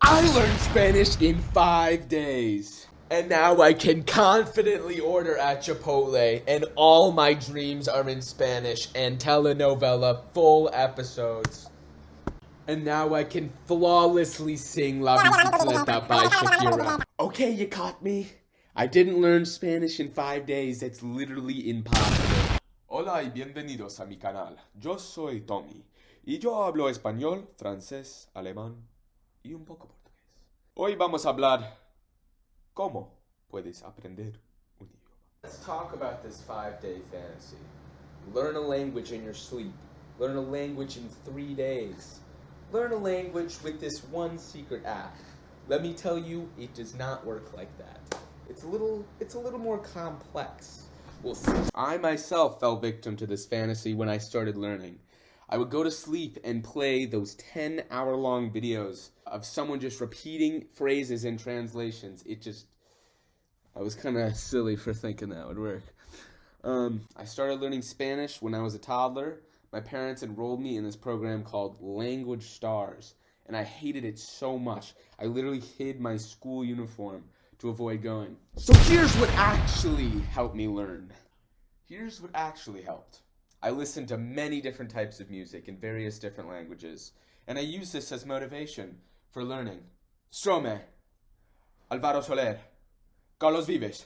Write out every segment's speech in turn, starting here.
I learned Spanish in 5 days. And now I can confidently order at Chipotle, and all my dreams are in Spanish and telenovela full episodes. And now I can flawlessly sing La Bicicleta by Shakira. Okay, you caught me. I didn't learn Spanish in 5 days. That's literally impossible. Hola y bienvenidos a mi canal. Yo soy Tommy. Y yo hablo español, francés, alemán y un poco portugués. Hoy vamos a hablar cómo puedes aprender un idioma. Let's talk about this 5-day fantasy. Learn a language in your sleep. Learn a language in 3 days. Learn a language with this one secret app. Let me tell you, it does not work like that. It's a little more complex. We'll see. I myself fell victim to this fantasy when I started learning. I would go to sleep and play those 10-hour-long videos of someone just repeating phrases and translations. I was kind of silly for thinking that would work. I started learning Spanish when I was a toddler. My parents enrolled me in this program called Language Stars, and I hated it so much. I literally hid my school uniform to avoid going. So here's what actually helped me learn. Here's what actually helped. I listened to many different types of music in various different languages, and I used this as motivation for learning. Strome, Alvaro Soler, Carlos Vives,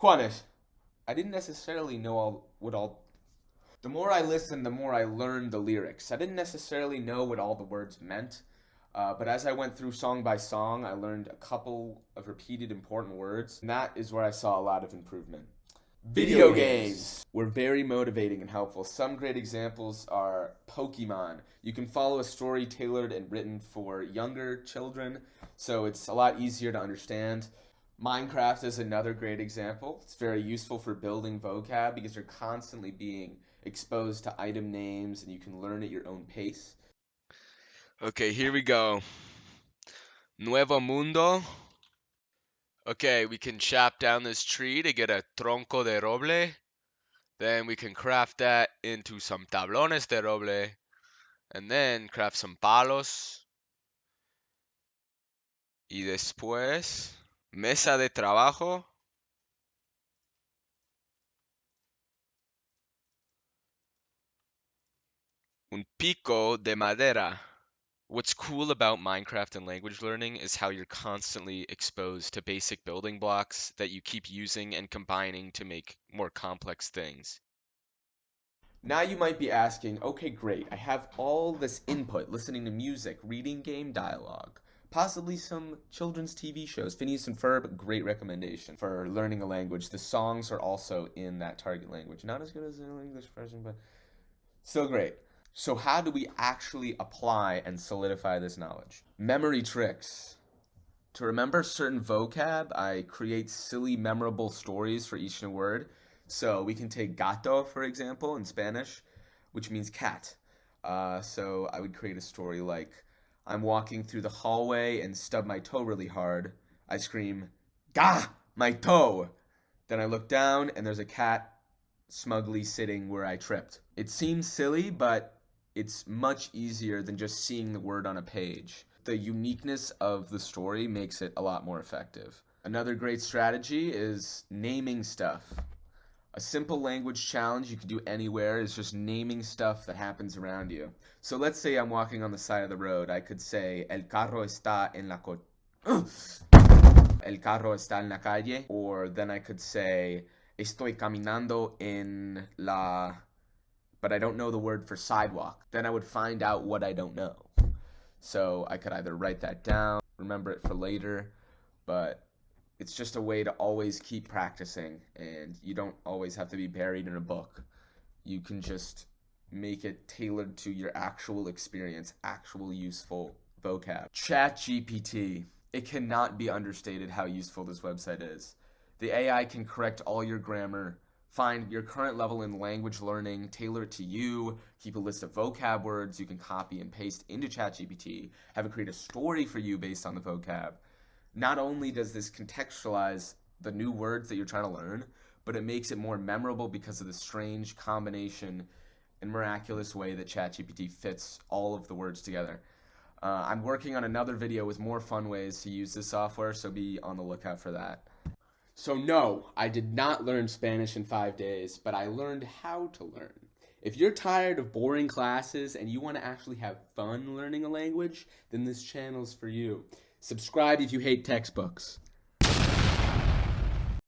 Juanes. I didn't necessarily know the more I listened, the more I learned the lyrics. I didn't necessarily know what all the words meant, but as I went through song by song, I learned a couple of repeated important words, and that is where I saw a lot of improvement. Video games were very motivating and helpful. Some great examples are Pokemon. You can follow a story tailored and written for younger children, so it's a lot easier to understand. Minecraft is another great example. It's very useful for building vocab because you're constantly being exposed to item names and you can learn at your own pace. Okay, here we go. Nuevo Mundo. Okay, we can chop down this tree to get a tronco de roble. Then we can craft that into some tablones de roble. And then craft some palos. Y después, mesa de trabajo. Un pico de madera. What's cool about Minecraft and language learning is how you're constantly exposed to basic building blocks that you keep using and combining to make more complex things. Now you might be asking, okay, great, I have all this input, listening to music, reading game dialogue, possibly some children's TV shows. Phineas and Ferb, great recommendation for learning a language. The songs are also in that target language. Not as good as the English version, but still great. So how do we actually apply and solidify this knowledge? Memory tricks. To remember certain vocab, I create silly, memorable stories for each new word. So we can take gato, for example, in Spanish, which means cat. So I would create a story like, I'm walking through the hallway and stub my toe really hard. I scream, "Gah, my toe!" Then I look down and there's a cat smugly sitting where I tripped. It seems silly, but it's much easier than just seeing the word on a page. The uniqueness of the story makes it a lot more effective. Another great strategy is naming stuff. A simple language challenge you can do anywhere is just naming stuff that happens around you. So let's say I'm walking on the side of the road. I could say, El carro está en la El carro está en la calle. Or then I could say, Estoy caminando en la... But I don't know the word for sidewalk. Then I would find out what I don't know. So I could either write that down, remember it for later, but it's just a way to always keep practicing, and you don't always have to be buried in a book. You can just make it tailored to your actual experience, actual useful vocab. ChatGPT. It cannot be understated how useful this website is. The AI can correct all your grammar, find your current level in language learning, tailor it to you, keep a list of vocab words you can copy and paste into ChatGPT, have it create a story for you based on the vocab. Not only does this contextualize the new words that you're trying to learn, but it makes it more memorable because of the strange combination and miraculous way that ChatGPT fits all of the words together. I'm working on another video with more fun ways to use this software, so be on the lookout for that. So no, I did not learn Spanish in 5 days, but I learned how to learn. If you're tired of boring classes and you want to actually have fun learning a language, then this channel's for you. Subscribe if you hate textbooks.